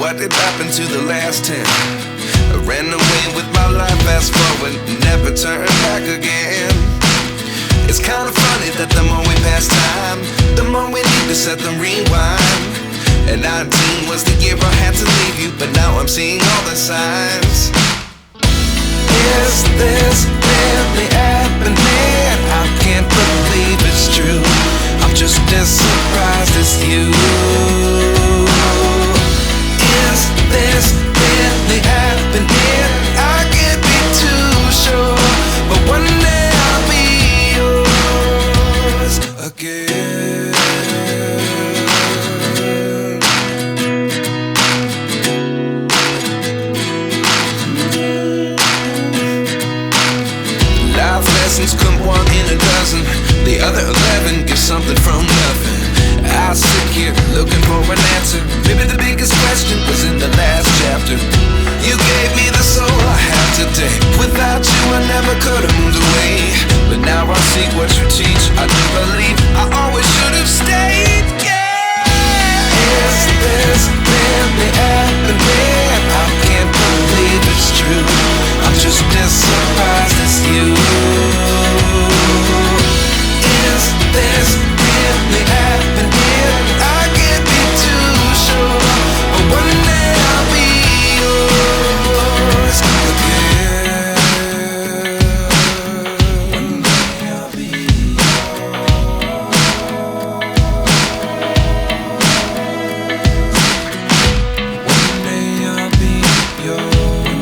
what did happen to the last 10? I ran away with my life, fast forward, never turn back again. It's kind of funny that the more we pass time, the more we need to set them rewind. And 19 was the year I had to leave you, but now I'm seeing all the signs. Is this really happening? I can't believe it's true. I'm just as surprised as you. Is this really happening? I can't be too sure, but one day I'll be yours again. Life lessons come one in a dozen. The other 11 get something from nothing. I sit here looking for an answer. Maybe the biggest question was in the last chapter. You gave me the soul I have today. Without you I never could have moved away. But now I see what you teach. I do believe I